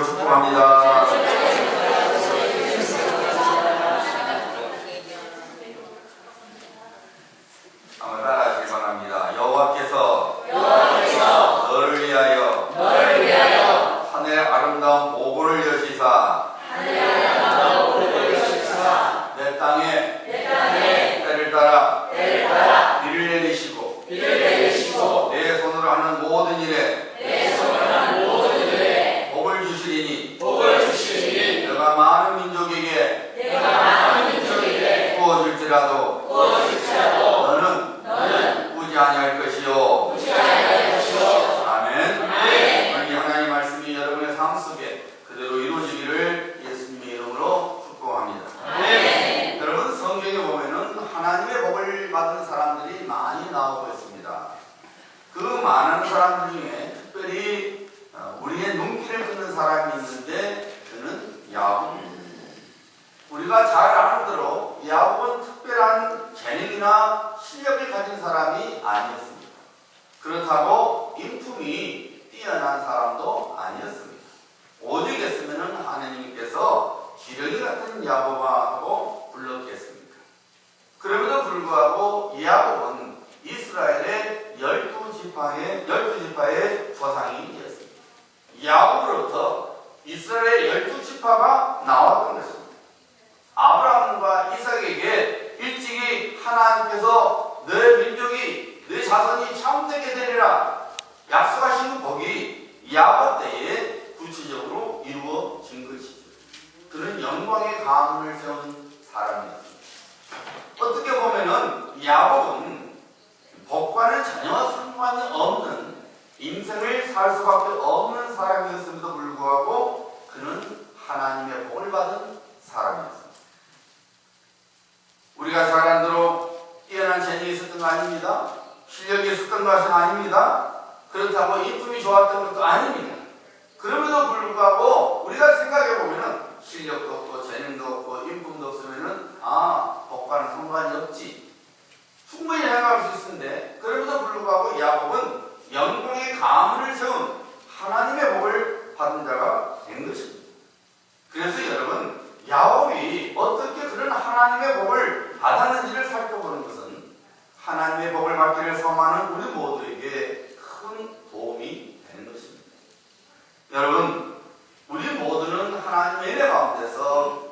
이름으로 축복합니다. 한번 따라하시기 바랍니다. 여호와께서 너를 위하여 하늘의 아름다운 보고를 여시사 내 땅에 때를 따라 비를 내리시고 내 손으로 하는 모든 일에 복을 주시리니 내가 많은 민족에게 구워줄지라도 너는 꾸지 아니할 것이요. 아멘. 오늘 이 하나님의 말씀이 여러분의 삶 속에 그대로 이루어지기를 예수님의 이름으로 축복합니다. 여러분, 성경에 보면은 하나님의 복을 받은 사람들이 많이 나오고 있습니다. 그 많은 사람들 중에 특별히 우리의 눈길을 끄는 사람이 있는데 그는 야곱입니다. 우리가 잘 아는 대로 야곱은 특별한 재능이나 실력을 가진 사람이 아니었습니다. 그렇다고 인품이 뛰어난 사람도 아니었습니다. 오직 했으면 하나님께서 기러기 같은 야곱하고 불렀겠습니까? 그럼에도 불구하고 야곱은 이스라엘의 12지파의 조상이 되었습니다. 야곱으로부터 이스라엘의 12지파가 나왔던 것입니다. 아브라함과 이삭에게 일찍이 하나님께서 너의 민족이 너의 자손이 창대하게 되리라 약속하신 복이 야곱 때에 구체적으로 이루어진 것이죠. 그는 영광의 가문을 세운 사람이었습니다. 어떻게 보면은 야곱은 복과는 전혀 상관이 없는 인생을 살 수밖에 없는 사람이었음에도 불구하고 그는 하나님의 복을 받은 사람이었습니다. 우리가 잘 아는 대로 뛰어난 재능이 있었던 거 아닙니다. 실력이 있었던 것은 아닙니다. 그렇다고 인품이 좋았던 것도 아닙니다. 그럼에도 불구하고 우리가 생각해보면 실력도 없고 재능도 없고 인품도 없으면 복과는 상관이 없지 충분히 생각할 수 있는데, 그럼에도 불구하고 야곱은 영광의 가문을 세운 하나님의 복을 받은 자가 된 것입니다. 그래서 여러분, 야곱이 어떻게 그런 하나님의 복을 받았는지를 살펴보는 것은 하나님의 복을 받기를 소망하는 우리 모두에게 큰 도움이 되는 것입니다. 여러분, 우리 모두는 하나님의 은혜 가운데서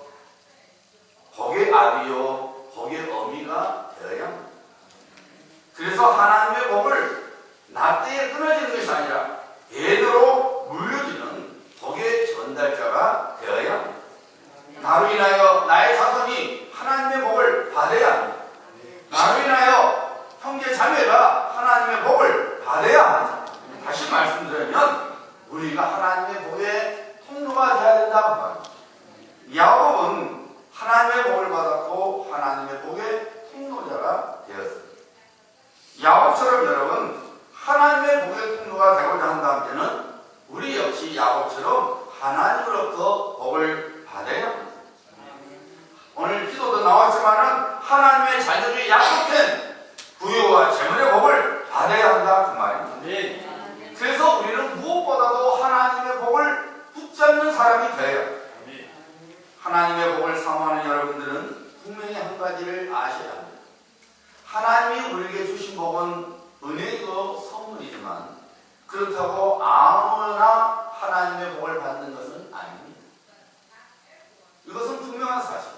복의 아비요 복의 어미가 되어야 합니다. 그래서 하나님의 복을 나 때에 끊어지는 것이 아니라 대대로 물려주는 복의 전달자가 되어야 합니다. 나로 인하여 나의 자손이 하나님의 복을 받아야 합니다. 나로 인하여 형제 자매가 하나님의 복을 받아야 합니다. 다시 말씀드리면 우리가 하나님의 복의 통로가 되어야 된다고 말합니다. 야곱은 하나님의 복을 받았고 하나님의 복의 통로자가 되었습니다. 야곱처럼 여러분, 하나님의 복의 통로가 되고자 한다면 우리 역시 야곱처럼 하나님으로부터 복을 받아야 합니다. 오늘 기도도 나왔지만은 하나님의 자녀들이 약속된 부유와 재물의 복을 받아야 한다 그 말입니다. 그래서 우리는 무엇보다도 하나님의 복을 붙잡는 사람이 되어야 합니다. 하나님의 복을 사모하는 여러분들은 분명히 한 가지를 아셔야 합니다. 하나님이 우리에게 주신 복은 은혜이고 선물이지만 그렇다고 아무나 하나님의 복을 받는 것은 아닙니다. 이것은 분명한 사실입니다.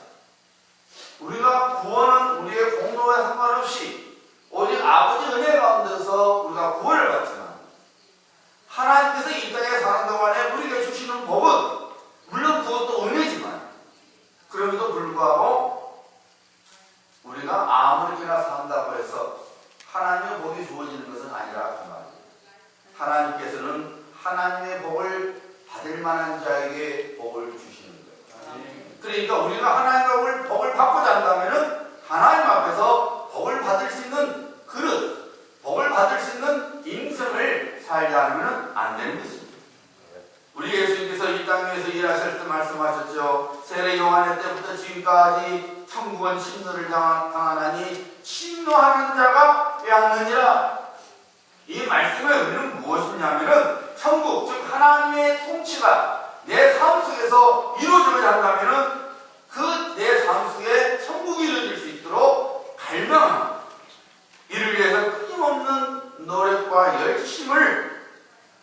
우리가 구원은 우리의 공로에 상관없이 오직 아버지 은혜 가운데서 우리가 구원을 받지만 하나님께서 이 땅에 사는 동안에 우리에게 주시는 복은 물론 그것도 은혜지만 그럼에도 불구하고 우리가 아무렇게나 산다고 해서 하나님의 복이 주어지는 것은 아니라 그 말입니다. 하나님께서는 하나님의 복을 받을 만한 자에게 복을 주시는 거예요. 그러니까 우리가 하나님의 복을 받고자 한다면 하나님 앞에서 복을 받을 수 있는 그릇, 복을 받을 수 있는 인생을 살지 않으면 안 되는 것입니다. 우리 예수님께서 이 땅에서 일하실 때 말씀하셨죠. 세례 요한의 때부터 지금까지 천국은 침노를 당하나니 침노하는 자가 빼앗느니라. 이 말씀의 의미는 무엇이냐면은 천국, 즉 하나님의 통치가 내 삶 속에서 이루어져야 한다면은 그 내 삶 속에 천국이 이루어질 수 있도록 갈망하는, 이를 위해서 끊임없는 노력과 열심을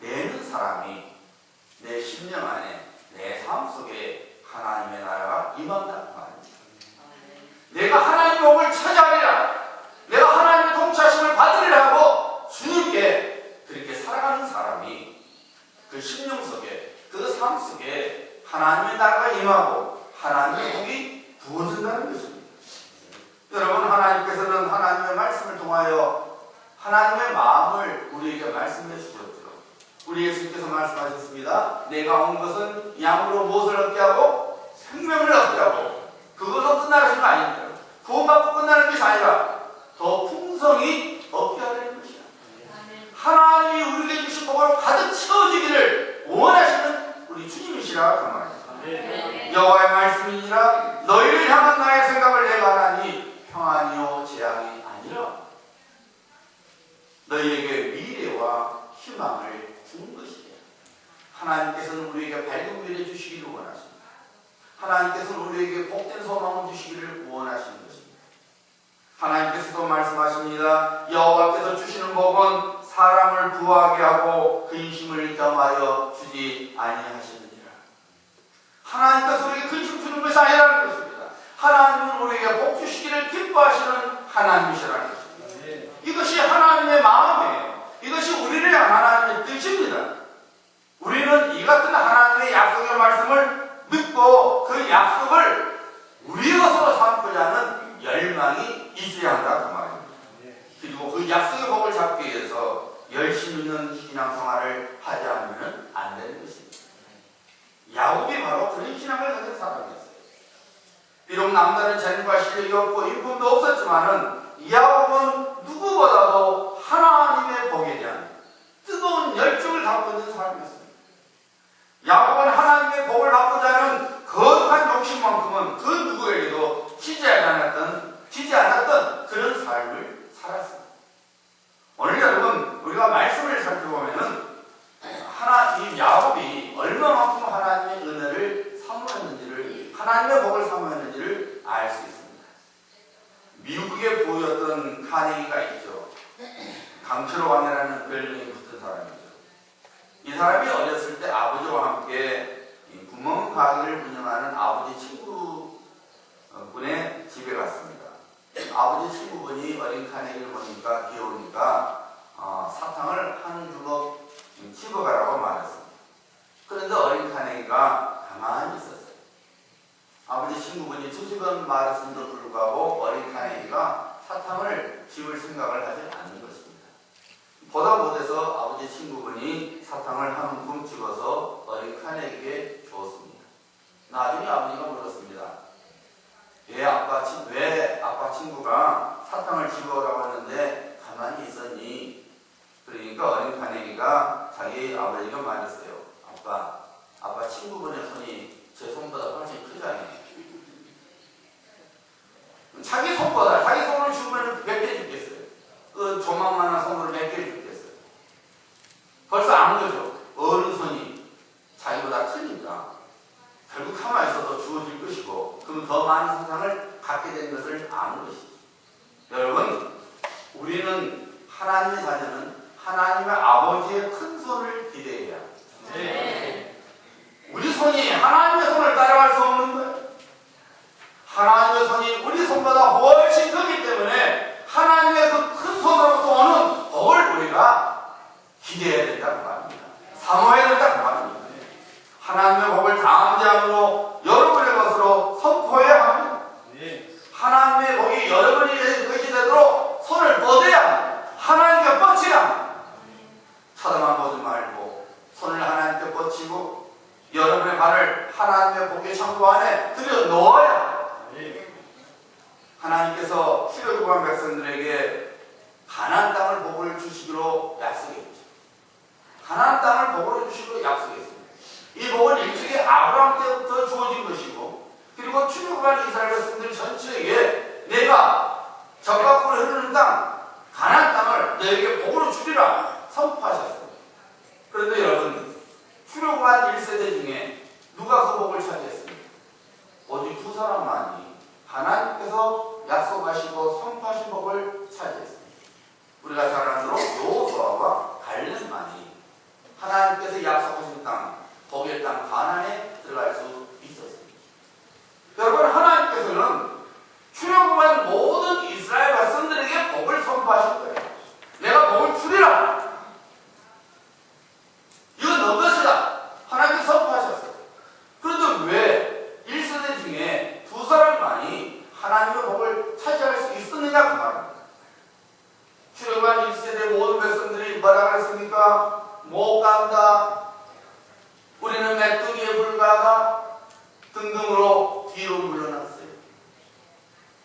내는 사람이 내 심령 안에, 내 삶 속에 하나님의 나라가 임한다는 말입니다. 내가 하나님의 복을 찾아내라, 내가 하나님의 통치하심을 받으리라 하고 주님께 그렇게 살아가는 사람이 그 심령 속에, 그 삶 속에 하나님의 나라가 임하고 하나님의 복이 부어진다는 것입니다. 여러분, 하나님께서는 하나님의 말씀을 통하여 하나님의 마음을 우리에게 말씀해 주셨죠. 우리 예수님께서 말씀하셨습니다. 내가 온 것은 양으로 무엇을 얻게 하고 생명을 얻게 하고, 그것으로 끝나는 거 아닙니다. 구원받고 끝나는 것이 아니라 더 풍성히 얻게 하려는 것이야. 하나님이 우리에게 주신 복으로 가득 채워지기를 원하시는 우리 주님이시라 그 말입니다. 여호와의 말씀이니라 너희를 향한 나의 생각을 내가 하나니 평안이요 재앙이 아니라 너희에게 미래와 희망을 주는 것이에요. 하나님께서는 우리에게 밝은 미래 주시기를 원하십니다. 하나님께서는 우리에게 복된 소망을 주시기를 원하시는 것입니다. 하나님께서도 말씀하십니다. 여호와께서 주시는 복은 사람을 부하게 하고 근심을 겸하여 주지 아니하시느니라. 하나님께서 우리에게 근심 주는 것이 아니라는 것입니다. 하나님은 우리에게 복 주시기를 기뻐하시는 하나님이시라는 것입니다. 이것이 하나님의 마음이에요. 이것이 우리를 향한 하나님의 뜻입니다. 우리는 이 같은 하나님의 약속의 말씀을 믿고 그 약속을 우리의 것으로 삼고자 하는 열망이 있어야 한다 그 말입니다. 그리고 그 약속의 복을 잡기 위해서 열심히 있는 신앙생활을 하지 않으면 안 되는 것입니다. 야곱이 바로 그런 신앙을 가진 사람이었어요. 비록 남다른 재능과 실력이 없고 인품도 없었지만은 야곱은 누구보다도 하나님의 복에 대한 뜨거운 열정을 갖고 있는 사람이었습니다. 야곱은 하나님의 복을 받고자 하는 거룩한 욕심만큼은 그 누구에게도 지지 않았던 그런 삶을 살았습니다. 오늘 여러분, 우리가 말씀을 살펴보면은 이 야곱이 얼마만큼 하나님의 은혜를 사모했는지를, 하나님의 복을 사모했는지를 알 수 있습니다. 미국의 부였던 카네기가 있죠. 강철 왕이라는 별명이 붙은 사람이죠. 이 사람이 어렸을 때 아버지와 함께 구멍 가게를 운영하는 아버지 친구분의 집에 갔습니다. 아버지 친구분이 어린 카네기를 보니까 귀여우니까 사탕을 한 주먹 집어가라고 말했습니다. 그런데 어린 카네기가 가만히 있었어요. 아버지 친구분이 2시간 말했음에도 불구하고 어린 카네기가 사탕을 집을 생각을 하지 않는 것입니다. 보다 못해서 아버지 친구분이 사탕을 한 움큼 집어서 어린 카네기에게 주었습니다. 나중에 아버지가 물었습니다. 왜 아빠 친구가 사탕을 집어오라고 했는데 가만히 있었니? 그러니까 어린 카네기가 자기 아버지가 말했어요. 아빠 친구분의 손이 제 손보다 훨씬 크잖아요. 자기 손을 주면 몇 개 주겠어요? 그 조망만한 손으로 몇 개 주겠어요? 벌써 안 거죠. 어른 손이 자기보다 크니까 결국 가만히 있어도 주어질 것이고, 그럼 더 많은 세상을 갖게 된 것을 아는 것이죠. 여러분, 우리는 하나님의 자녀는 하나님의 아버지의 큰 손을 기대해야 합니다. 네. 우리 손이 하나님의 손을 따라갈 수 없는 거예요. 하나님의 손이 우리 손보다 훨씬 크기 때문에 하나님의 그 큰 손으로부터 오는 복을 우리가 기대해야 된다고 말합니다. 사모해야 된다고 말합니다. 하나님의 복을 다음 장으로 여러분의 것으로 선포해야 합니다. 하나님의 복이 여러분의 것이 되도록 손을 뻗어야 합니다. 하나님께 뻗쳐야 합니다. 쳐다만 보지 말고 손을 하나님께 뻗치고 여러분의 발을 하나님의 복의 창고 안에 들여 놓아야 합니다. 하나님께서 출애굽한 백성들에게 가나안 땅을 복을 주시기로 약속했죠. 가나안 땅을 복으로 주시기로 약속했습니다. 이 복은 일찍이 아브라함 때부터 주어진 것이고, 그리고 출애굽한 이스라엘 백성들 전체에게 내가 적과 꿀이 흐르는 땅 가나안 땅을 너에게 복으로 주리라 선포하셨습니다. 그런데 여러분, 출애굽한 1세대 중에 등등으로 뒤로 물러났어요.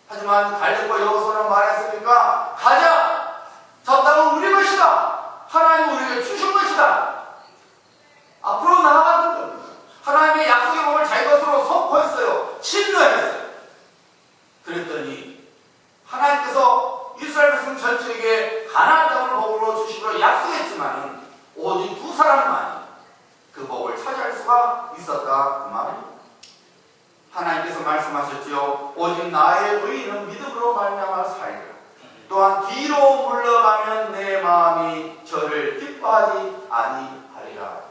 하지만 갈렙과 여호수아는 말했습니까? 가자! 저 땅은 우리 것이다! 하나님 우리에게 주신 것이다! 앞으로 나아가는 겁니다. 하나님의 약속의 복을 자기 것으로 선포했어요. 침노했어요. 그랬더니 하나님께서 이스라엘 백성 전체에게 가나안 땅을 복으로 주시기로 약속했지만 오직 두 사람만이 그 복을 차지할 수가 있었다 그 말입니다. 하나님께서 말씀하셨지요. 오직 나의 의인은 믿음으로 말미암아 살리라. 또한 뒤로 물러가면 내 마음이 저를 기뻐하지 아니하리라.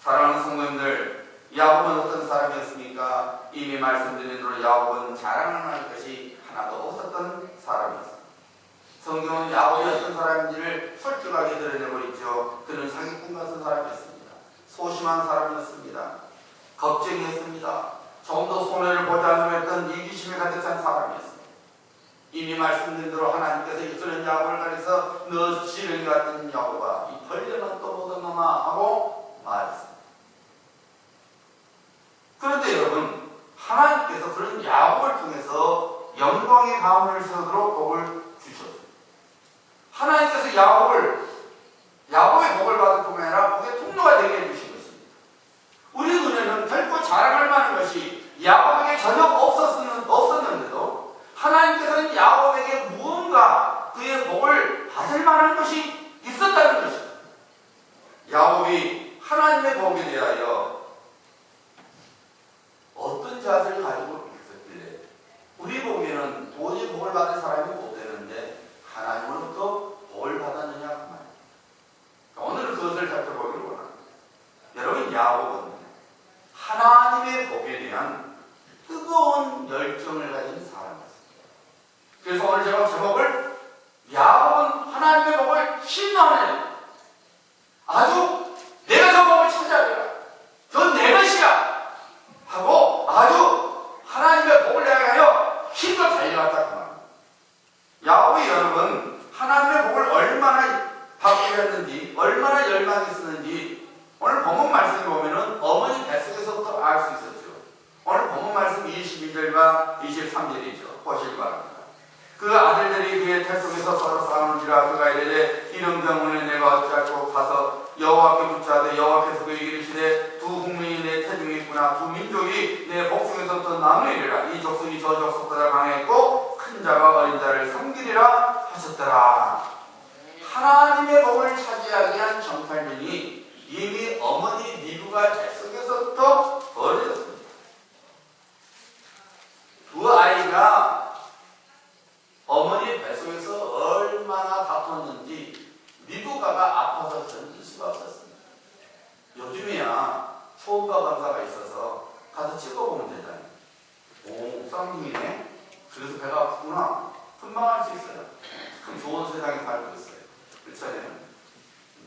사랑하는 성도님들, 야곱은 어떤 사람이었습니까? 이미 말씀드린 대로 야곱은 자랑할 것이 하나도 없었던 사람이었습니다. 성경은 야곱이 어떤 사람인지를 솔직하게 드러내고 있죠. 그는 사기꾼 같은 사람이었습니다. 소심한 사람이었습니다. 겁쟁이였습니다. 좀 더 손해를 보지 않으면 했던 이기심에 가득 찬 사람이었습니다. 이미 말씀드린 대로 하나님께서 이끄는 야곱을 가려서 너 지렁이 같은 야곱아, 이 벌레는 또 못 얻노마 하고 말했습니다. 그런데 여러분, 하나님께서 그런 야곱을 통해서 영광의 가문을 세우도록 복을 주셨습니다. 하나님께서 야곱의 복을 받을 뿐만 아니라 복의 통로가 되게 해주신 것입니다. 우리 눈에는 결코 자랑할 만한 것이 야곱에게 전혀 없었는데도 하나님께서는 야곱에게 무언가 그의 복을 받을 만한 것이 있었다는 것입니다. 야곱이 하나님의 복에 대하여 어떤 자세를 가지고 있었길래 우리 보기에는 도저히 복을 받을 사람이 못 되는데 하나님으로부터 복을 받았느냐 그 말입니다. 오늘은 그것을 살펴보기를 원합니다. 여러분, 야곱은 하나님의 복에 대한 뜨거운 열정을 가진 사람이었습니다. 그래서 오늘 제가 제목을 야곱은 하나님의 복을 신뢰하네. 아주 내가 저 복을 찾아야 전 내 것이야 하고 아주 하나님의 복을 향하여 힘껏 달려갔다 그 말입니다. 야곱이 여러분 하나님의 복을 얼마나 받고 했는지, 얼마나 열망했었는지 오늘 본문 말씀을 보면은 어머니 뱃속에서부터 알 수 있었죠. 오늘 본문 말씀 22절과 23절이죠. 보시기 바랍니다. 그 아들들이 그의 태 속에서 서로 싸우는지라 그가 이르되 이런 경우는 내가 어찌할꼬 가서 여호와께 묻자되 여호와께서 그에게 이르시되 두 국민이 내 태중에 있구나. 두 민족이 내 복중에서부터 나누리라. 이 족속이 저 족속보다 강했고 큰 자가 어린 자를 섬기리라 하셨더라. 하나님의 복을 차지하기 위한 정탈전이 이미 어머니 리브가 뱃속에서부터 벌어졌습니다. 두 아이가 어머니 뱃속에서 얼마나 다퉜는지 리브가가 아파서 견딜 수가 없었습니다. 요즘에야 초음파 검사가 있어서 가서 찍어보면 되잖아요. 오, 쌍둥이네. 그래서 배가 아프구나. 금방 할 수 있어요. 참 좋은 세상에 살고 있어요. 그렇잖아요.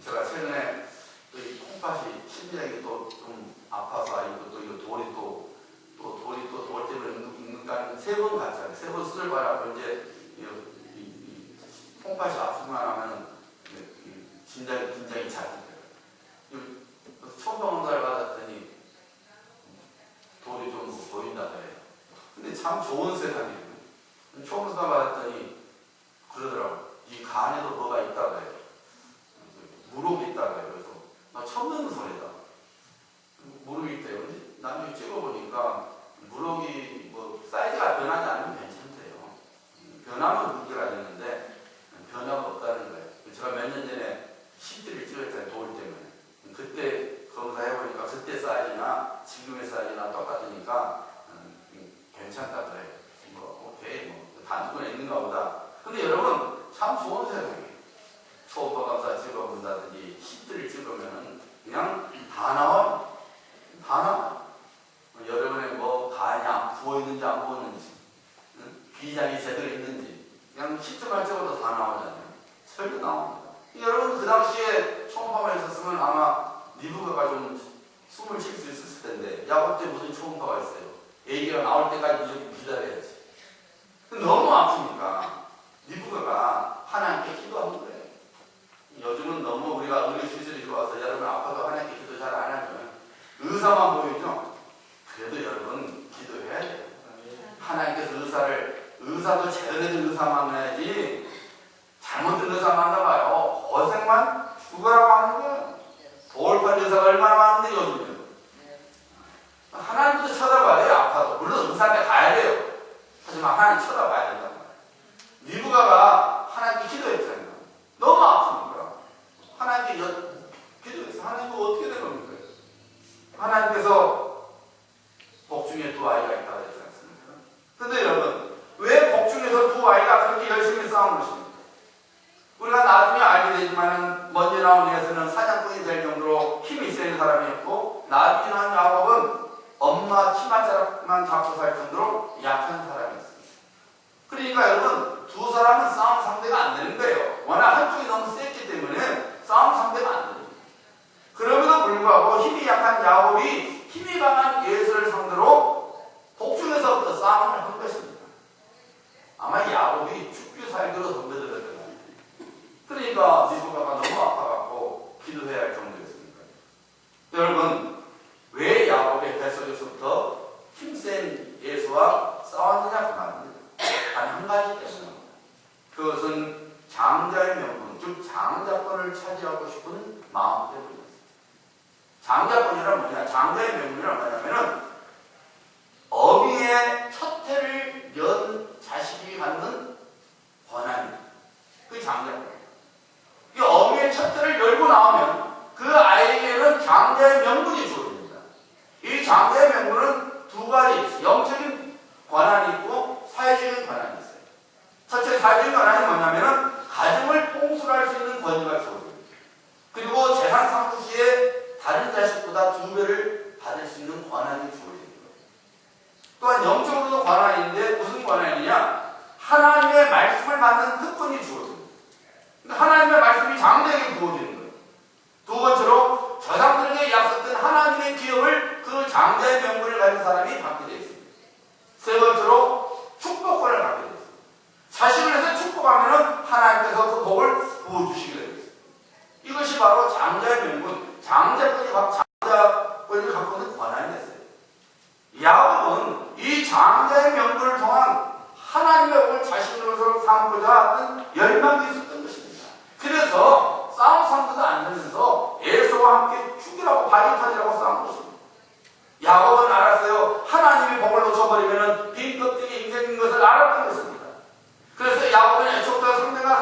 제가 최근에 이 콩팥이 심장이 또 좀 아파서 아니고 또 이거 돌이 또 돌 때문에 응급가는 3번 갔잖아요. 3번 수술 받아서 이제 콩팥이 아프기만 하면 긴장이 잘 돼요. 초음파 검사를 받았더니 돌이 좀 보인다 그래요. 근데 참 좋은 세상이에요. 초음파 받았더니 그러더라고요. 이 간에도 뭐가 있다고 해요. 무릎이 있다고 해요. 그래서 나 처음 듣는 소리다. 무릎이 있대요. 근데 나중에 찍어보니까 무릎이 뭐 사이즈가 변하지 않으면 괜찮대요. 변하면 문제가 되는데 변화가 없다는 거예요. 제가 몇 년 전에 CT를 찍었잖아요. 돌 때문에. 그때 검사해보니까 그때 사이즈나 지금의 사이즈나 똑같으니까 괜찮다 그래요. 오케이, 다 누구나 있는가 보다. 근데 여러분, 참 좋은 세상이에요. 초음파 검사 찍어본다든지 CT를 찍으면 그냥 다 나와요. 다 나와요. 여러분의 뭐 간이 안 부어있는지 안 부었는지, 비장이 제대로 있는지 그냥 CT만 찍어도 다 나오잖아요. 절대 나옵니다. 여러분 그 당시에 초음파만 있었으면 아마 리브가가 좀 숨을 쉴 수 있었을 텐데 야곱 때 무슨 초음파가 있어요. 애기가 나올 때까지 무조건 기다려야지. 너무 아프니까 리브가가 하나님께 기도하는 거예요. 요즘은 너무 우리가 의료시설이 좋아서 여러분 아파도 하나님께 기도 잘 안 하면 의사만 보이죠. 그래도 여러분 하나님께서 의사도 제대로 된 의사 만나야지 잘못된 의사 만나봐요. 고생만 죽으라고 하는 거예요. 돌판 의사가 얼마나 많은데 요즘은. 하나님도 쳐다봐야 돼요. 아파도. 물론 의사한테 가야 돼요. 하지만 하나님 쳐다봐야 된단 말이에요. 리브가가 하나님께 기도했잖아요. 너무 아픈 거야. 하나님께 기도했어. 하나님 이거 어떻게 된 겁니까? 하나님께서 복중에 두 아이가 있다고 했지 않습니까? 근데 여러분, 왜 복중에서 두 아이가 그렇게 열심히 싸운 것입니까? 우리가 나중에 알게 되지만 먼저 나온 예수는 사냥꾼이 될 정도로 힘이 센 사람이었고, 나중에 나온 야곱은 엄마 치마자락만 잡고 살 정도로 약한 사람이었습니다. 그러니까 여러분, 두 사람은 싸움 상대가 안 되는 거예요. 워낙 한쪽이 너무 셌기 때문에 싸움 상대가 안 됩니다. 그럼에도 불구하고 힘이 약한 야곱이 힘이 강한 예수를 상대로 복중에서부터 싸움을 한 것입니다. 아마 야곱이 죽기 살기로 덤벼들었던 것 같아요. 그러니까 리브가가 너무 아파갖고 기도해야 할 정도였습니다. 여러분, 왜 야곱의 뱃속에서부터 힘센 예수와 싸웠느냐 그 말입니다. 단 한 가지 때문입니다. 그것은 장자의 명분, 즉 장자권을 차지하고 싶은 마음 때문입니다. 장자권이란 뭐냐? 장자의 명분이란 뭐냐면은 어미의 첫 해를 연 자식이 갖는 권한입니다. 그게 장자권이에요. 이 어미의 첫 해를 열고 나오면 그 아이에게는 장자의 명분이 주어집니다. 이 장자의 명분은 두 가지 있어요. 영적인 권한이 있고 사회적인 권한이 있어요. 첫째 사회적인 권한이 뭐냐면은 가정을 통솔할 수 있는 권위가 주어집니다. 그리고 재산 상부 시에 다른 자식보다 2배를 받을 수 있는 권한이 주어집니다. 또한 영적으로도 권한인데 무슨 권한이냐? 하나님의 말씀을 받는 특권이 주어집니다. 하나님의 말씀이 장자에게 부어지는 거예요. 두 번째로 조상들에게 약속된 하나님의 기업을 그 장자의 명분을 가진 사람이 받게 되어 있습니다. 세 번째로 축복권을 받게 되어 있습니다. 자식을 해서 축복하면 하나님께서 그 복을 부어주시게 되어 있습니다. 이것이 바로 장자의 명분, 장자권이 갖고 있는 권한이 됐어요. 야곱은 이 장자의 명분을 통한 하나님의 복을 자신으로서 삼고자 하는 열망이 있었던 것입니다. 그래서 싸움 상대도 안 되면서 에서와 함께 죽이라고 발이 터지라고 싸운 것입니다. 야곱은 알았어요. 하나님이 복을 놓쳐버리면 빈 껍데기 인생인 것을 알았던 것입니다. 그래서 야곱은 애초부터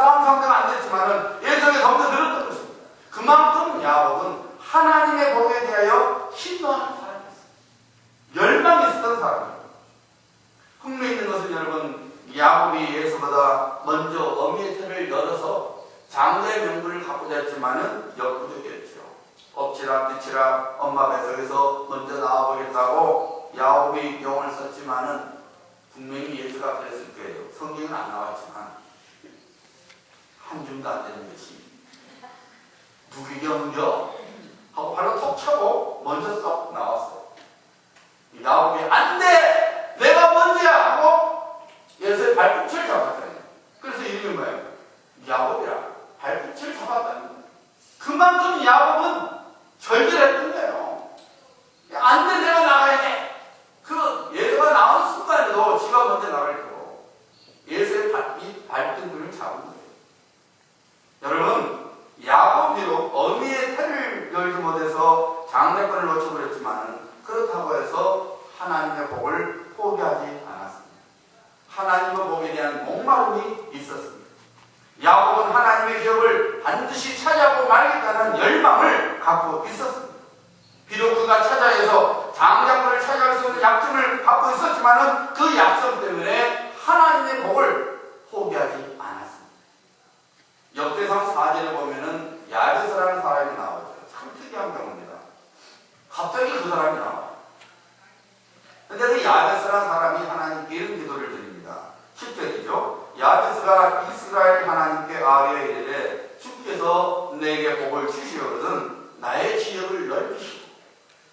싸움 상대가 안 됐지만은 에서에게 덤벼들었던 것입니다. 그만큼 야곱은 하나님의 복에 대하여 신도하는 사람이었습니다. 열망이 있었던 사람입니다. 흥미있는 것은 여러분, 야곱이 에서보다 먼저 어미의 태를 열어서 장자의 명분을 갖고자 했지만은 역부족이었죠. 엎치락 뒤치락 엄마 뱃속에서 먼저 나와보겠다고 야곱이 용을 썼지만은 분명히 예수가 그랬을 거예요. 성경은 안 나와있지만 한 줌도 안 되는 것이 누기경겨 하고 발로 톡 차고 먼저 쏙 나왔어요. 야곱이 안 돼! 내가 먼저야! 하고 예수의 발꿈치를 잡았잖아요. 그래서 이름이 뭐예요? 야곱이라. 발꿈치를 잡았다는 거예요. 그만큼 야곱은 절절했던 거예요. 안 돼! 내가 나가야 돼! 그 예수가 나오는 순간에도 지가 먼저 나가려고 예수의 발등을 잡은 거예요. 여러분, 야곱 비록 어미의 태를 열지 못해서 장자권을 놓쳐버렸지만 그렇다고 해서 하나님의 복을 포기하지 않았습니다. 하나님의 복에 대한 목마름이 있었습니다. 야곱은 하나님의 기업을 반드시 차지하고 말겠다는 열망을 갖고 있었습니다. 비록 그가 차자에서 장자권을 차지할 수 있는 약점을 갖고 있었지만 그 약점 때문에 하나님의 복을 포기하지 않았습니다. 역대상 4절에 보면은 야베스라는 사람이 나오죠. 참 특이한 경우입니다. 갑자기 그 사람이 나와요. 근데 그 야베스라는 사람이 하나님께 이런 기도를 드립니다. 10절이죠. 야베스가 이스라엘 하나님께 아뢰어 이르되 주께서 내게 복을 주시거든 나의 지역을 넓히시고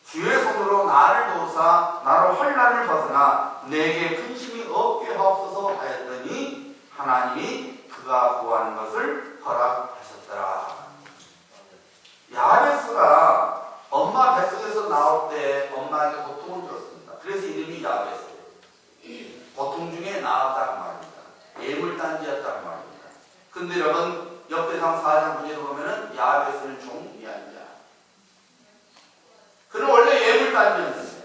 주의 손으로 나를 도우사 나로 환난을 벗어나 내게 근심이 없게 하옵소서 하였더니 하나님이 그가 구하는 것을 허락하셨더라. 야베스가 엄마 뱃속에서 나올 때 엄마에게 고통을 줬습니다. 그래서 이름이 야베스예요. 고통 중에 나았다고 말입니다. 예물단지였다고 말입니다. 근데 여러분 역대상 4장 9절에 보면은 야베스는 종기한 자. 그는 원래 예물단지였는데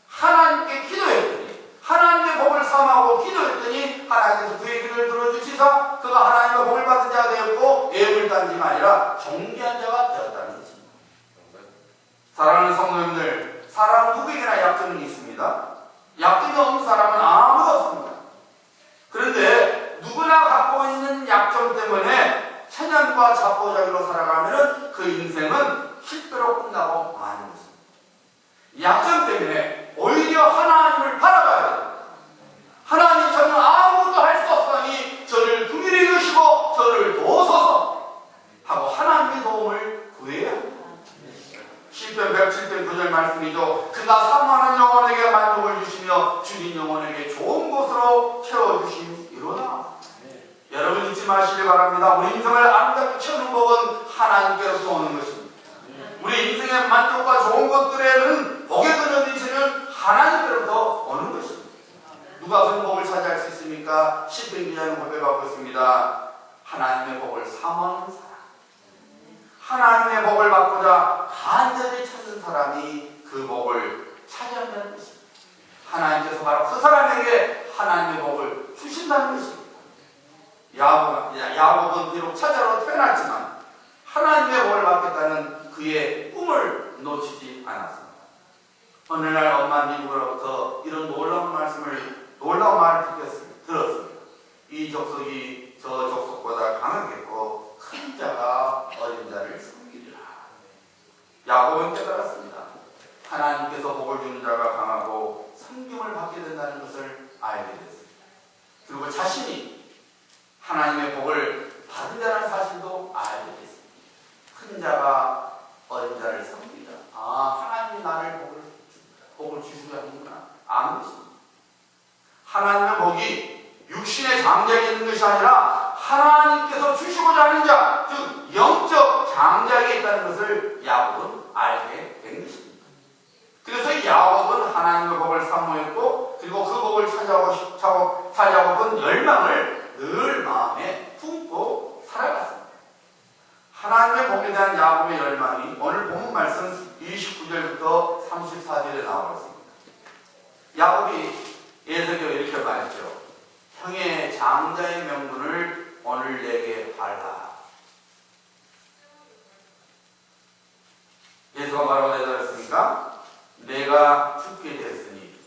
하나님께 기도했더니 하나님의 복을 삼하고 기도했더니 하나님께서 그의 기도를 들어주시사 그가 하나님의 복을 받은 자가 되었고 예물단지가 아니라 종기한 자가 되었다는 것입니다. 사랑하는 성도님들, 사람 누구에게나 약점이 있습니다. 약점이 없는 사람은 아무도 없습니다. 그런데 누구나 갖고 있는 약점 때문에 체념과 자포자기로 살아가면 그 인생은 실패로 끝나고 마는 것입니다. 약점 때문에 오히려 하나님을 바라봐야 됩니다. 하나님, 저는 아무것도 할 수 없으니 저를 긍휼히 여기시고 저를 도우소서 하고 하나님의 도움을 구해야 합니다. 시편 107편 9절 말씀이죠. 그가 사모하는 영혼에게 만족을 주시며 주린 영혼에게 좋은 곳으로 채워주심이로다. 여러분 잊지 마시기 바랍니다. 우리 인생을 아름답게 채우는 법은 하나님께로부터 오는 것입니다. 우리 인생의 만족과 좋은 것들에는 복의 근원이시는 하나님께로부터 오는 것입니다. 누가 그 복을 차지할 수 있습니까? 시편 기자는 고백하고 있습니다. 하나님의 복을 사모하는 사람, 하나님의 복을 받고자 간절히 찾는 사람이 그 복을 차지한다는 것입니다. 하나님께서 바로 그 사람에게 하나님의 복을 주신다는 것입니다. 야곱은 비록 차자로 태어났지만 하나님의 복을 받겠다는 그의 꿈을 놓치지 않았습니다. 어느 날 엄마 미국으로부터 이런 놀라운 말을 들었습니다. 이 족속이 저 족속보다 강하겠고 큰 자가 어린 자를 섬기리라. 야곱은 깨달았습니다. 하나님께서 복을 주는 자가 강하고 섬김을 받게 된다는 것을 알게 됐습니다. 그리고 자신이 하나님의 복을 받은 자라는 사실도 알게 됐습니다. 큰 자가 어린 자를 섬기다. 하나님이 나를 복을 주시려 하는구나. 아는 것입니다. 하나님의 복이 육신의 장작이 있는 것이 아니라 하나님께서 주시고자 하는 자, 즉 영적 장작이 있다는 것을 야곱은 알게 된 것입니다. 그래서 야곱은 하나님의 복을 사모했고 그리고 그 복을 찾아오고픈 열망을 늘 마음에 품고 살아갔습니다. 하나님의 복에 대한 야곱의 열망이 오늘 본문 말씀 29절부터 34절에 나와 있습니다. 야곱이 에서교 이렇게 말했죠. 형의 장자의 명분을 오늘 내게 발라. 예수가 뭐라고 대답했습니까? 내가 죽게 되었으니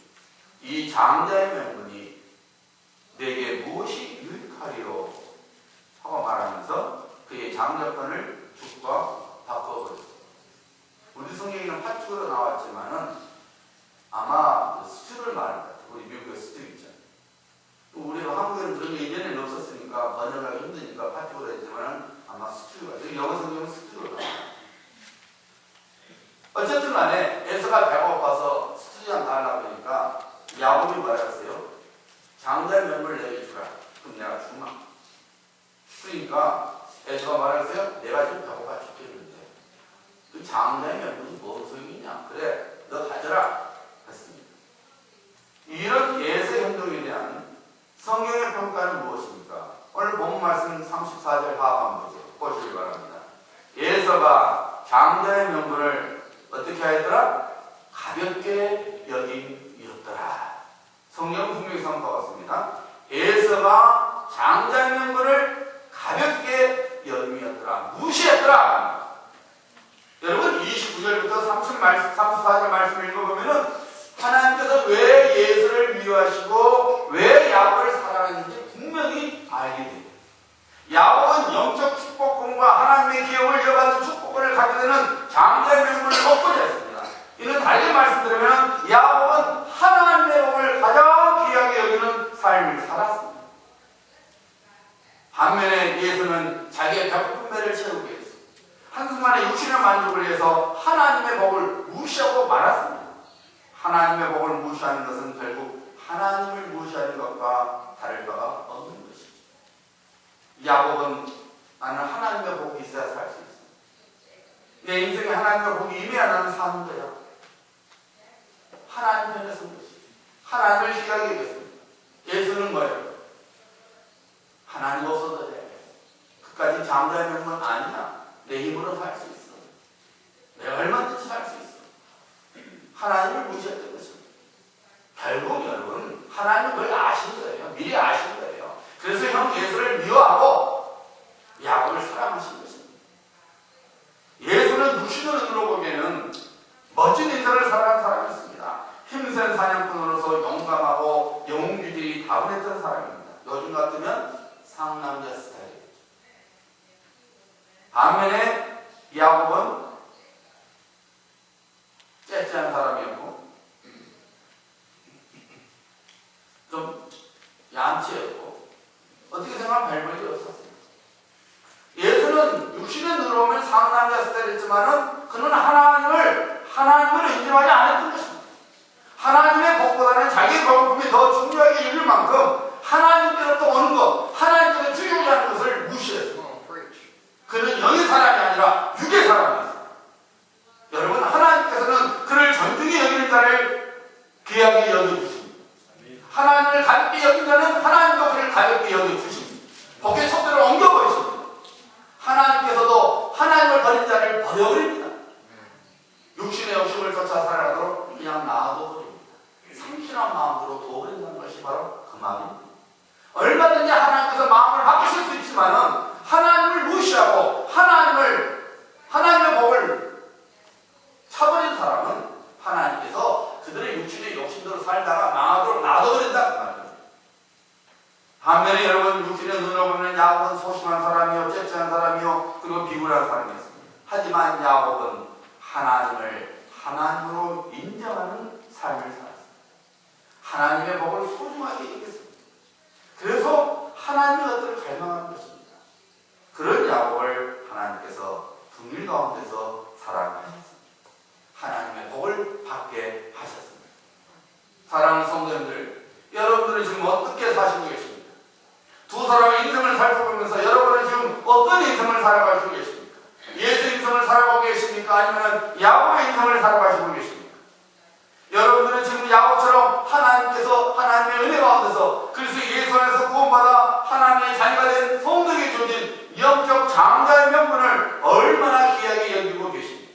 이 장자의 명분이 내게 무엇이 유익하리요? 하고 말하면서 그의 장자권을 죽과 바꿔버렸습니다. 우리 성경에는 팥죽으로 나왔지만은 아마 스튜를 말한 것 같아요. 우리 미국의 스튜 있잖아요. 우리가 한국에는 그런 게 이전에는 없었으니까 번역하기 힘드니까 팥죽으로 했지만은 아마 스튜가 영어 성경은 스튜로 나와요. 어쨌든 간에 에서가 배고파서 스튜장 달라고 하니까 야곱이 말했어요. 장자의 명분을 내게 주라. 그럼 내가 주마. 그러니까 에서가 말했어요. 내가 지금 배고파 죽겠는데 그 장자의 명분이 뭔 소용이냐. 그래 너 가져라 했습니다. 이런 예수 행동에 대한 성경의 평가는 무엇입니까? 오늘 본문 말씀 34절 하반부죠. 보시기 바랍니다. 예서가 장자의 명분을 어떻게 하였더라? 가볍게 여김이었더라. 성경 분명히 선포했습니다. 예서가 장자의 명분을 가볍게 여김이었더라. 무시했더라. 여러분 29절부터 34절 말씀을 읽어보면은 하나님께서 왜 예수를 미워하시고 왜 야곱을 사랑했는지 분명히 알게 됩니다. 야곱은 영적 축복권과 하나님의 기업을 이어받는 축복권을 갖게 되는 장자의 명분을 얻고자 했습니다. 이는 달리 말씀드리면 야곱은 하나님의 복을 가장 귀하게 여기는 삶을 살았습니다. 반면에 예수는 자기의 배고픈 배를 채우기 위해서 한순간에 육신의 만족을 위해서 하나님의 복을 무시하고 말았습니다. 하나님의 복을 무시하는 것은 결국 하나님을 무시하는 것과 다를 바가 없는 것입니다. 야곱은 나는 하나님의 복이 있어야 살 수 있습니다. 내 인생에 하나님의 복이 임해야 나는 사는 거야. 하나님 편에 선 것입니다. 하나님을 귀하게 여겼습니다. 예수는 뭐예요? 하나님 없어도 돼. 그까지 장자의 명분 아니야. 내 힘으로 살 수 있어. 내가 얼마든지 살 수 있어. 하나님을 무시했던 것입니다. 결국 여러분 하나님은 그걸 아신 거예요. 미리 아신 거예요. 그래서 형 예수를 미워하고 야곱을 사랑하신 것입니다. 예수는 육신의 눈으로 보기에는 멋진 인생을 살아간 사람이었습니다. 힘센 사냥꾼으로서 용감하고 영웅기질이 다분했던 사람입니다. 요즘 같으면 상남자 스타일. 반면에 야곱은 째째한 사람이었고 좀 얌체였고 어떻게 생각하면 발벌이 없었어요. 예수는 육신의 눈으로 보면 상남자 스타일이었지만은 그는 하나님을 인정하지 않았던 것입니다. 하나님의 복보다는 자기의 복음이 더 중요하게 여길 만큼 하나님께로부터 오는 것, 하나님께로 주요하지 않는 것을 무시했어요. 그는 영의 사람이 아니라 육의 사람이었어요. 여러분 하나님께서는 그를 존중히 여기는 자를 귀하게 여겨주십니다. 하나님을 가볍게 여긴 자는 하나님도 그를 가볍게 여겨주십니다. 복의 촛대를 옮겨버리십니다. 하나님께서도 하나님을 버린 자를 버려버립니다. 육신의 욕심을 쫓아 살아가도록 그냥 놔둬버립니다. 상실한 마음으로 둬버린다는 것이 바로 그 마음입니다. 얼마든지 하나님께서 마음을 바꾸실 수 있지만은 하나님을 무시하고 하나님의 복을 차버린 사람은 하나님께서 그들의 육신의 욕심대로 살다가 망하도록 놔둬버린다 그 말입니다. 반면에 여러분 육신의 눈으로 보면 야곱은 소심한 사람이요 째째한 사람이요 그리고 비굴한 사람이었습니다. 하지만 야곱은 하나님을 하나님으로 인정하는 삶을 살았습니다. 하나님의 복을 소중하게 여겼습니다. 그래서 하나님의 것들을 갈망하는 것입니다. 그런 야곱을 하나님께서 긍휼 가운데서 사랑하셨습니다. 하나님의 복을 받게 하셨습니다. 사랑하는 성도님들, 여러분들은 지금 어떻게 사시고 계십니까? 두 사람의 인생을 살펴보면서 여러분은 지금 어떤 인생을 살아가시고 계십니까? 예수 인생을 살아가고 계십니까? 아니면 야곱의 인생을 살아가시고 계십니까? 여러분들은 지금 야곱처럼 하나님께서 하나님의 은혜 가운데서 그래서 예수 안에서 구원받아 하나님의 자녀가 된 성도에게 주어진 영적 장자의 명분을 얼마나 귀하게 여기고 계십니까?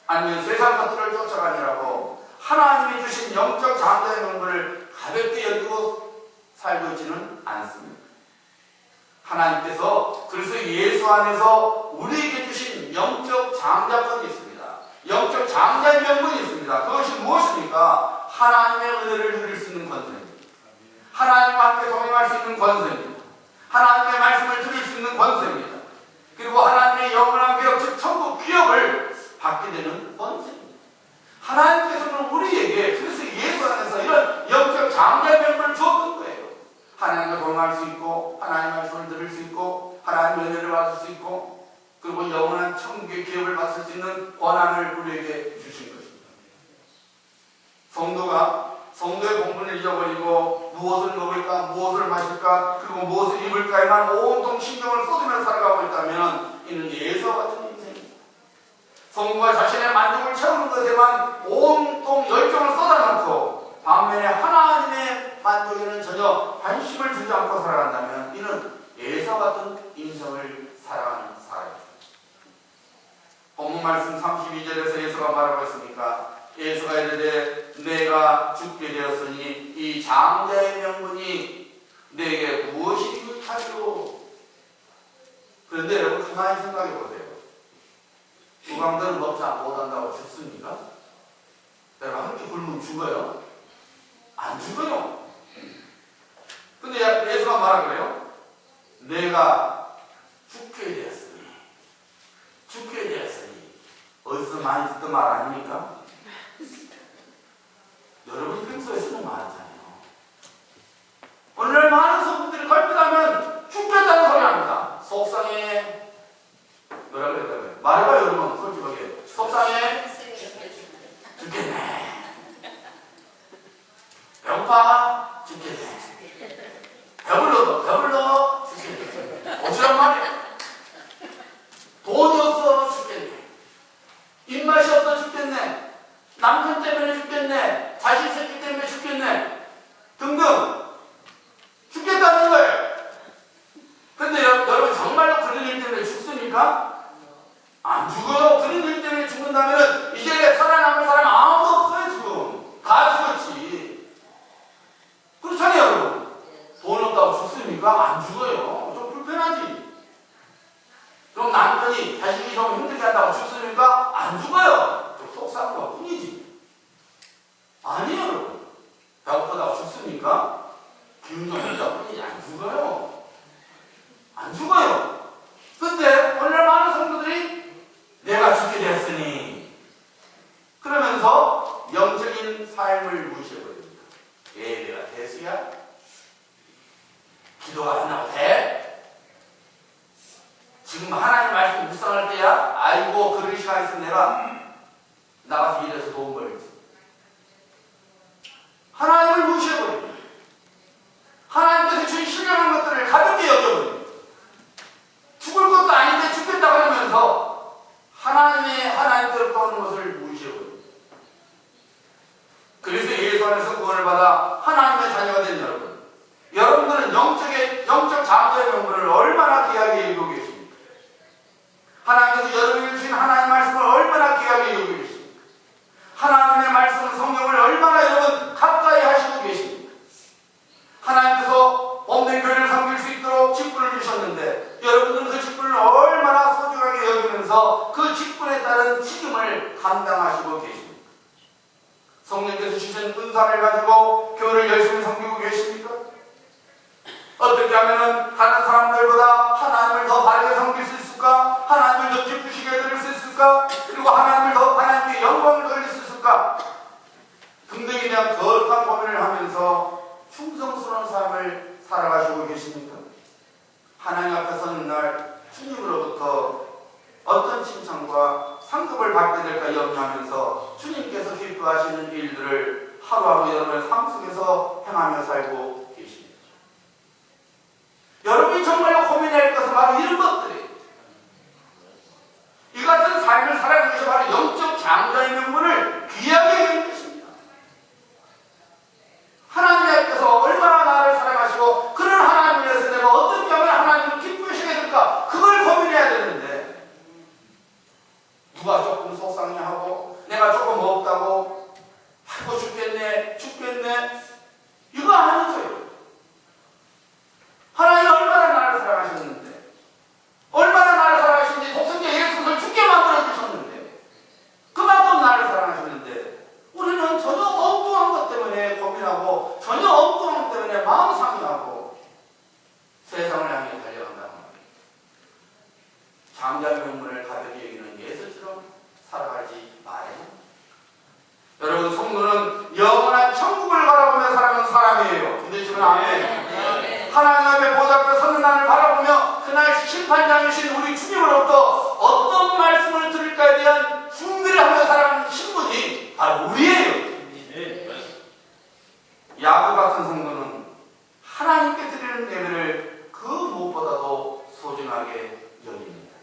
아니면 세상 것들을 쫓아가느라고 하나님이 주신 영적 장자의 명분을 가볍게 여기고 살고 있지는 않습니다. 하나님께서 그래서 예수 안에서 우리에게 주신 영적 장자권이 있습니다. 영적 장자의 명분이 있습니다. 그것이 무엇입니까? 하나님의 은혜를 누릴 수 있는 권세입니다. 하나님과 함께 동행할 수 있는 권세입니다. 하나님의 말씀을 들을 수 있는 권세입니다. 그리고 하나님의 영원한 기업, 즉 천국 기업을 받게 되는 권세입니다. 하나님께서는 우리에게 그래서 예수 안에서 이런 영적 장자의 명분을 주었던 거예요. 하나님과 동행할 수 있고 하나님의 말씀을 들을 수 있고 하나님의 은혜를 받을 수 있고 그리고 영원한 천국의 기업을 받을 수 있는 권한을 우리에게 주신 것입니다. 성도의 본분을 잊어버리고 무엇을 먹을까, 무엇을 마실까, 그리고 무엇을 입을까에만 온통 신경을 쏟으며 살아가고 있다면 이는 예수와 같은 인생입니다. 성도가 자신의 만족을 채우는 것에만 온통 열정을 쏟아놓고 반면에 하나님의 만족에는 전혀 관심을 두지 않고 살아간다면 이는 예수와 같은 인생을 살아가는 사람입니다. 본문 말씀 32절에서 예수가 말하고 있습니까? 예수가 이르되 내가 죽게 되었으니 이 장자의 명분이 내게 무엇이 유익하리요? 그런데 여러분 가만히 생각해 보세요. 유강들은 먹지 못한다고 죽습니까? 내가 함께 굶으면 죽어요? 안 죽어요. 근데 예수가 말하고 그래요? 내가 죽게 되었으니 어디서 많이 듣던 말 아닙니까? 여러분 평소에 쓰는 말이잖아요. 오늘 많은 성도들이 걸핏하면 죽겠다는 소리 합니다. 속상해. 뭐라 그랬다고요? 말해봐요 여러분 솔직하게. 속상해. 죽겠네. 배고파. 죽겠네. 배불러. 죽겠네. 어찌란 말이야? 돈이 없어. 죽겠네. 입맛이 없어. 죽겠네. 남편 때문에 죽겠네. 자식 새끼 때문에 죽겠네. 등등 죽겠다는 거예요. 근데 여러분 정말로 그런 일 때문에 죽습니까? 안 죽어요. 그런 일 때문에 죽는다면 이제 살아남을 사람 아무도 없어요. 지금 다 죽었지. 그렇잖아요 여러분. 돈 없다고 죽습니까? 안 죽어요. 좀 불편하지. 그럼 남편이 자식이 좀 힘들게 한다고 죽습니까? 안 죽어요. 좀 속상한 것 뿐이지. 아니에요 여러분. 배고프다고 죽습니까? 기운 좀 있다 뿐이지. 안 죽어요. 안 죽어요. 근데 오늘 많은 성도들이 내가 죽게 되었으니 그러면서 영적인 삶을 무시해버립니다. 내가 대수야? 기도가 안 나고 돼? 지금 하나님 말씀 묵상할 때야? 아이고 그런 시간 있으면 내가 나가서 일해서 돈 벌지. 하나님을 무시해버립니다. 하나님께서 주신 신령한 것들을 가볍게 여겨버립니다. 죽을 것도 아닌데 죽겠다 그러면서 하나님께로부터 오는 것을 무시해버립니다. 그래서 예수 안에서 구원을 받아 하나님의 자녀가 된 여러분, 여러분들은 영적 자녀의 명분을 얼마나 귀하게 여기고 계십니까? 하나님께서 여러분에게 주신 하나님의 말씀을 얼마나 귀하게 여기고 계십니까? 하나님의 말씀, 성경을 얼마나 여러분 가까이 하시고 계십니까? 하나님께서 몸된 교회를 섬길 수 있도록 직분을 주셨는데 여러분들은 그 직분을 얼마나 소중하게 여기면서 그 직분에 따른 책임을 감당하시고 계십니까? 성령께서 주신 은사를 가지고 교회를 열심히 섬기고 계십니까? 어떻게 하면 다른 사람들보다 하나님을 더 바르게 섬길 수 있을까? 하나님을 더 기쁘시게 드릴 수 있을까? 그리고 하나님께 영광을 돌릴 수 있을까? 등등에 대한 거룩한 고민을 하면서 충성스러운 삶을 살아가시고 계십니까? 하나님 앞에 서는 날 주님으로부터 어떤 칭찬과 상급을 받게 될까 염려하면서 주님께서 기뻐하시는 일들을 하루하루 여러분의 삶 속에서 행하며 살고 계십니다. 여러분이 정말로 고민해야 할 것은 바로 이런 것들이에요. 이 같은 삶을 살아가기 위해서 바로 영적 장자의 명분을 귀하게 여기는 것입니다. 하나님께서 얼마나 나를 사랑하시고 그런 하나님을 위해서 내가 어떻게 하면 하나님을 기쁘시게 될까? 그걸 고민해야 되는데 누가 조금 속상해하고 내가 조금 없다고 아이고 죽겠네 이거 아니죠. 하나님 얼마나 나를 사랑하셨는데 얼마나 나를 사랑하시는지 독생자 예수를 죽게 만들어 주셨는데 그만큼 나를 사랑하셨는데 우리는 전혀 엉뚱한 것 때문에 고민하고 전혀 엉뚱한 것 때문에 마음 상해하고 세상을 향해 달려간다는 말이에요. 장자의 명분을 가볍게 여기는 예수처럼 살아가지 말아요. 여러분 성도는 영원한 천국을 바라보며 살아가는 사람이에요. 믿으시면 아멘. 하나님 앞에 보좌 앞에 서는 날을 바라보며 그날 심판장이신 우리 주님으로부터 어떤 말씀을 들을까에 대한 준비를 하며 살아가는 신분이 바로 우리예요. 야곱 같은 성도는 하나님께 드리는 예배를 그 무엇보다도 소중하게 여깁니다.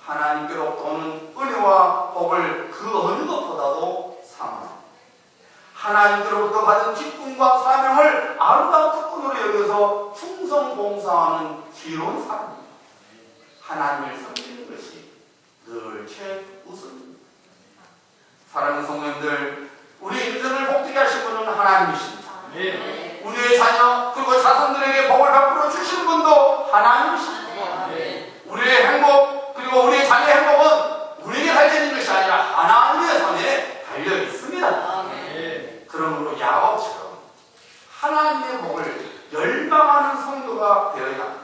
하나님께로부터 오는 은혜와 복을 그 어느 것보다도 사모합니다. 하나님께로부터 받은 직분과 사명을 아름다운 특권으로 여겨서 충성 봉사하는 지혜로운 사람입니다. 하나님을 섬기는 것이 늘 최우선입니다. 사랑하는 성도님들, 우리 인생을 복되게 하신 분은 하나님이십니다. 우리의 자녀 그리고 자손들에게 복을 베풀어 주시는 분도 하나님이십니다. 우리의 행복 그리고 우리의 자녀의 행복은 우리에게 달려있는 것이 아니라 하나님의 손에 달려있습니다. 그러므로 야곱처럼 하나님의 복을 열망하는 성도가 되어야 합니다.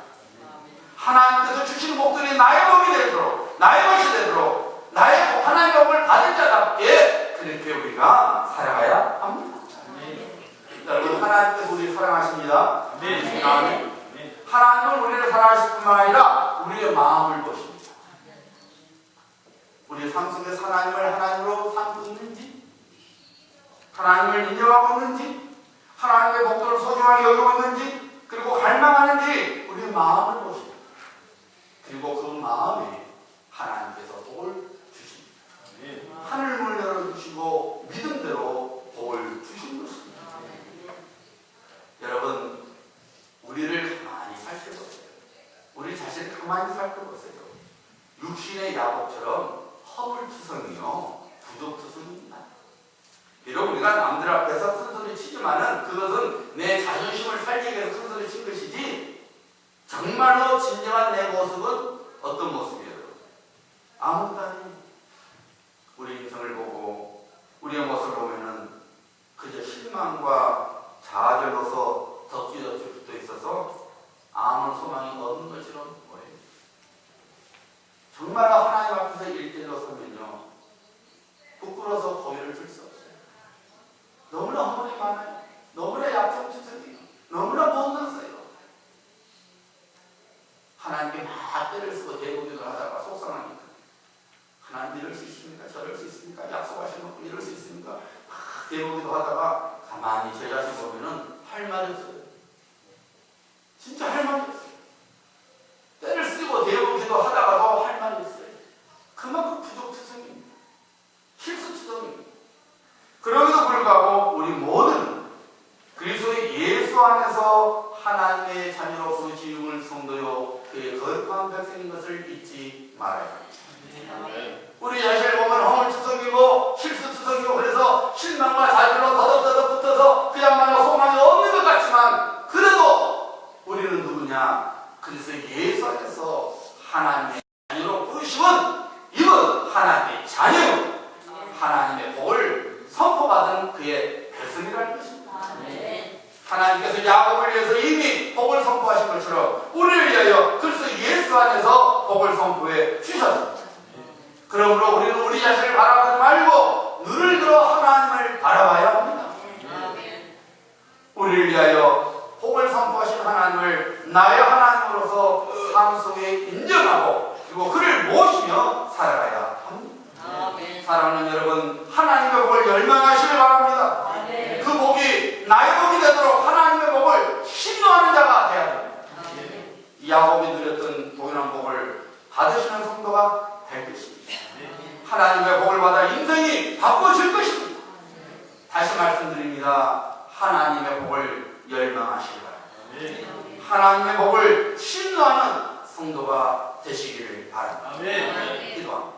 하나님께서 주신 복들이 나의 복이 되도록 나의 것이 되도록 나의 복, 하나님의 복을 받을 자답게 그렇게 우리가 살아가야 합니다. 여러분 하나님께서 우리를 사랑하십니다. 하나님은 우리를 사랑하실 뿐만 아니라 우리의 마음을 보십니다. 우리의 삶 속에서 하나님을 하나님으로 삼고 있는지 하나님을 인정하고 있는지 하나님의 복들을 소중하게 여기고 있는지 그리고 갈망하는지 우리의 마음을 보십니다. 그리고 그 마음에 하나님께서 복을 주십니다. 하늘문을 열어주시고 믿음대로 복을 주신 것입니다. 정말로 진정한 내 모습은 어떤 모습이에요? 아무것도 아니에요. 우리 인생을 보고 우리의 모습을 보면은 그저 실망과 좌절로서 덕지덕지 붙어 있어서 아무 소망이 없는 것처럼 보여요. 정말로 하나님 앞에서 일대일로 서면요, 부끄러워서 고개를 들 수 없어요. 너무나 허물이 많아요. 너무나 약점투성이에요. 너무나 못났어요. 하나님께 막 때를 쓰고 대고기도 하다가 속상하니까 하나님 이럴 수 있습니까? 저럴 수 있습니까? 약속하신 거 이럴 수 있습니까? 막 대고기도 하다가 가만히 제 자신 보면은 할 말이 없어요. 진짜 할 말이 없어요. 때를 쓰고 대고기도 하다가도 할 말이 없어요. 그만큼 부족투성입니다. 실수투성입니다. 그럼에도 불구하고 우리 모두는 그리스도의 예수 안에서 하나님의 자녀로 부르심을 성도요 그의 거룩한 백성인 것을 잊지 말아야 합니다. 우리 자신을 보면 허물투성이고 실수투성이고 그래서 실망과 좌절로 더덕더덕 붙어서 그야말로 소망이 없는 것 같지만 그래도 우리는 누구냐? 그리스도의 예수 안에서 하나님의 자녀로 부르심은 이건 하나님의 자녀요 하나님의 복을 선포받은 그의 백성이라는 것입니다. 하나님께서 야곱을 위해서 이미 복을 선포하신 것처럼 우리를 위하여 그리스도 예수 안에서 복을 선포해 주셨습니다. 그러므로 우리는 우리 자신을 바라보지 말고 눈을 들어 하나님을 바라봐야 합니다. 우리를 위하여 복을 선포하신 하나님을 나의 하나님으로서 삶 속에 인정하고 그리고 그를 모시며 살아가야 합니다. 사랑하는 여러분, 하나님의 복을 열망하시길 바랍니다. 그 복이 나의 복이 되도록 하나님의 복을 신뢰하는 자가 되어야 됩니다. 야곱이 누렸던 동일한 복을 받으시는 성도가 될 것입니다. 하나님의 복을 받아 인생이 바꿔질 것입니다. 다시 말씀드립니다. 하나님의 복을 열망하시기 바랍니다. 하나님의 복을 신뢰하는 성도가 되시기를 바랍니다. 기도합니다.